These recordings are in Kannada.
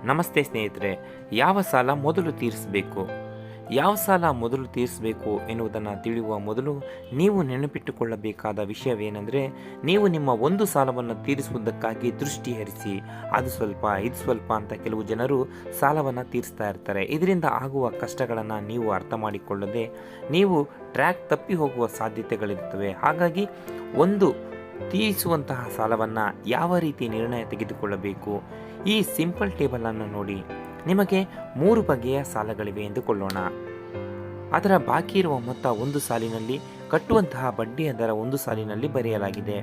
ನಮಸ್ತೆ ಸ್ನೇಹಿತರೆ, ಯಾವ ಸಾಲ ಮೊದಲು ತೀರಿಸಬೇಕು, ಯಾವ ಸಾಲ ಮೊದಲು ತೀರಿಸಬೇಕು ಎನ್ನುವುದನ್ನು ತಿಳಿಯುವ ಮೊದಲು ನೀವು ನೆನಪಿಟ್ಟುಕೊಳ್ಳಬೇಕಾದ ವಿಷಯವೇನೆಂದರೆ, ನೀವು ನಿಮ್ಮ ಒಂದು ಸಾಲವನ್ನು ತೀರಿಸುವುದಕ್ಕಾಗಿ ದೃಷ್ಟಿ ಹರಿಸಿ ಅದು ಸ್ವಲ್ಪ ಇದು ಸ್ವಲ್ಪ ಅಂತ ಕೆಲವು ಜನರು ಸಾಲವನ್ನು ತೀರಿಸ್ತಾ ಇರ್ತಾರೆ. ಇದರಿಂದ ಆಗುವ ಕಷ್ಟಗಳನ್ನು ನೀವು ಅರ್ಥ ಮಾಡಿಕೊಳ್ಳದೆ ನೀವು ಟ್ರ್ಯಾಕ್ ತಪ್ಪಿ ಹೋಗುವ ಸಾಧ್ಯತೆಗಳಿರುತ್ತವೆ. ಹಾಗಾಗಿ ಒಂದು ತೀರಿಸುವಂತಹ ಸಾಲವನ್ನು ಯಾವ ರೀತಿ ನಿರ್ಣಯ ತೆಗೆದುಕೊಳ್ಳಬೇಕು, ಈ ಸಿಂಪಲ್ ಟೇಬಲನ್ನು ನೋಡಿ. ನಿಮಗೆ 3 ಬಗೆಯ ಸಾಲಗಳಿವೆ ಎಂದುಕೊಳ್ಳೋಣ. ಅದರ ಬಾಕಿ ಇರುವ ಮೊತ್ತ ಒಂದು ಸಾಲಿನಲ್ಲಿ, ಕಟ್ಟುವಂತಹ ಬಡ್ಡಿಯ ದರ ಒಂದು ಸಾಲಿನಲ್ಲಿ ಬರೆಯಲಾಗಿದೆ.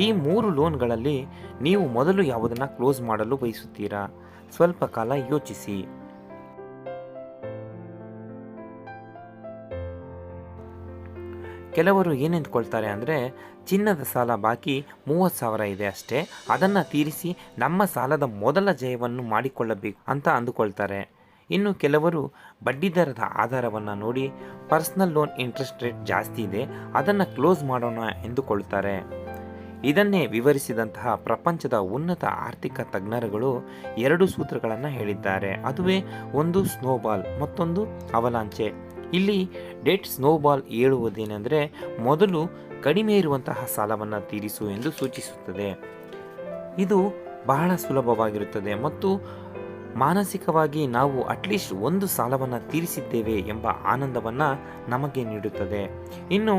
ಈ 3 ಲೋನ್ಗಳಲ್ಲಿ ನೀವು ಮೊದಲು ಯಾವುದನ್ನು ಕ್ಲೋಸ್ ಮಾಡಲು ಬಯಸುತ್ತೀರಾ? ಸ್ವಲ್ಪ ಕಾಲ ಯೋಚಿಸಿ. ಕೆಲವರು ಏನೆಂದುಕೊಳ್ತಾರೆ ಅಂದರೆ, ಚಿನ್ನದ ಸಾಲ ಬಾಕಿ 30,000 ಇದೆ ಅಷ್ಟೇ, ಅದನ್ನು ತೀರಿಸಿ ನಮ್ಮ ಸಾಲದ ಮೊದಲ ಜಯವನ್ನು ಮಾಡಿಕೊಳ್ಳಬೇಕು ಅಂತ ಅಂದುಕೊಳ್ತಾರೆ. ಇನ್ನು ಕೆಲವರು ಬಡ್ಡಿದರದ ಆಧಾರವನ್ನು ನೋಡಿ ಪರ್ಸನಲ್ ಲೋನ್ ಇಂಟ್ರೆಸ್ಟ್ ರೇಟ್ ಜಾಸ್ತಿ ಇದೆ, ಅದನ್ನು ಕ್ಲೋಸ್ ಮಾಡೋಣ ಎಂದುಕೊಳ್ತಾರೆ. ಇದನ್ನೇ ವಿವರಿಸಿದಂತಹ ಪ್ರಪಂಚದ ಉನ್ನತ ಆರ್ಥಿಕ ತಜ್ಞರುಗಳು 2 ಸೂತ್ರಗಳನ್ನು ಹೇಳಿದ್ದಾರೆ. ಅದುವೇ ಒಂದು ಸ್ನೋಬಾಲ್, ಮತ್ತೊಂದು ಅವಲಾಂಚೆ. ಇಲ್ಲಿ ಡೆಟ್ ಸ್ನೋಬಾಲ್ ಹೇಳುವುದೇನೆಂದರೆ, ಮೊದಲು ಕಡಿಮೆ ಇರುವಂತಹ ಸಾಲವನ್ನು ತೀರಿಸು ಎಂದು ಸೂಚಿಸುತ್ತದೆ. ಇದು ಬಹಳ ಸುಲಭವಾಗಿರುತ್ತದೆ ಮತ್ತು ಮಾನಸಿಕವಾಗಿ ನಾವು ಅಟ್ಲೀಸ್ಟ್ ಒಂದು ಸಾಲವನ್ನು ತೀರಿಸಿದ್ದೇವೆ ಎಂಬ ಆನಂದವನ್ನು ನಮಗೆ ನೀಡುತ್ತದೆ. ಇನ್ನು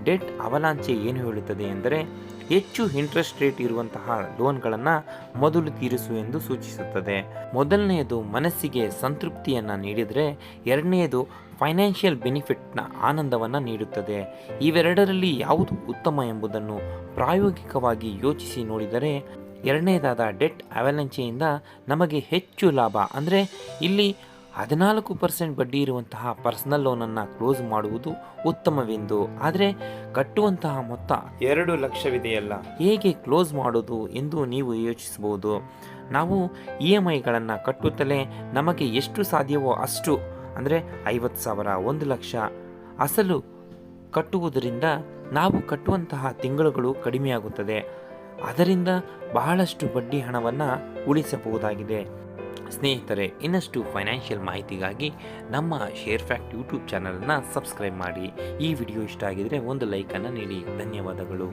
ಡೆಟ್ ಅವಲಾಂಚೆ ಏನು ಹೇಳುತ್ತದೆ ಎಂದರೆ, ಹೆಚ್ಚು ಇಂಟ್ರೆಸ್ಟ್ ರೇಟ್ ಇರುವಂತಹ ಲೋನ್ಗಳನ್ನು ಮೊದಲು ತೀರಿಸು ಎಂದು ಸೂಚಿಸುತ್ತದೆ. ಮೊದಲನೆಯದು ಮನಸ್ಸಿಗೆ ಸಂತೃಪ್ತಿಯನ್ನು ನೀಡಿದರೆ, ಎರಡನೆಯದು ಫೈನಾನ್ಷಿಯಲ್ ಬೆನಿಫಿಟ್ನ ಆನಂದವನ್ನು ನೀಡುತ್ತದೆ. ಇವೆರಡರಲ್ಲಿ ಯಾವುದು ಉತ್ತಮ ಎಂಬುದನ್ನು ಪ್ರಾಯೋಗಿಕವಾಗಿ ಯೋಚಿಸಿ ನೋಡಿದರೆ, ಎರಡನೇದಾದ ಡೆಟ್ ಅವಲಾಂಚೆಯಿಂದ ನಮಗೆ ಹೆಚ್ಚು ಲಾಭ. ಅಂದರೆ ಇಲ್ಲಿ 14% ಬಡ್ಡಿ ಇರುವಂತಹ ಪರ್ಸನಲ್ ಲೋನನ್ನು ಕ್ಲೋಸ್ ಮಾಡುವುದು ಉತ್ತಮವೆಂದು. ಆದರೆ ಕಟ್ಟುವಂತಹ ಮೊತ್ತ 2 ಲಕ್ಷವಿದೆಯಲ್ಲ, ಹೇಗೆ ಕ್ಲೋಸ್ ಮಾಡೋದು ಎಂದು ನೀವು ಯೋಚಿಸಬಹುದು. ನಾವು EMIಗಳನ್ನು ಕಟ್ಟುತ್ತಲೇ ನಮಗೆ ಎಷ್ಟು ಸಾಧ್ಯವೋ ಅಷ್ಟು, ಅಂದರೆ 50,000, 1 ಲಕ್ಷ ಅಸಲು ಕಟ್ಟುವುದರಿಂದ ನಾವು ಕಟ್ಟುವಂತಹ ತಿಂಗಳುಗಳು ಕಡಿಮೆಯಾಗುತ್ತದೆ. ಅದರಿಂದ ಬಹಳಷ್ಟು ಬಡ್ಡಿ ಹಣವನ್ನು ಉಳಿಸಬಹುದಾಗಿದೆ. ಸ್ನೇಹಿತರೆ, ಇನ್ನಷ್ಟು ಫೈನಾನ್ಷಿಯಲ್ ಮಾಹಿತಿಗಾಗಿ ನಮ್ಮ ಶೇರ್ ಫ್ಯಾಕ್ಟ್ ಯೂಟ್ಯೂಬ್ ಚಾನಲನ್ನು ಸಬ್ಸ್ಕ್ರೈಬ್ ಮಾಡಿ. ಈ ವಿಡಿಯೋ ಇಷ್ಟ ಆಗಿದರೆ ಒಂದು ಲೈಕನ್ನು ನೀಡಿ. ಧನ್ಯವಾದಗಳು.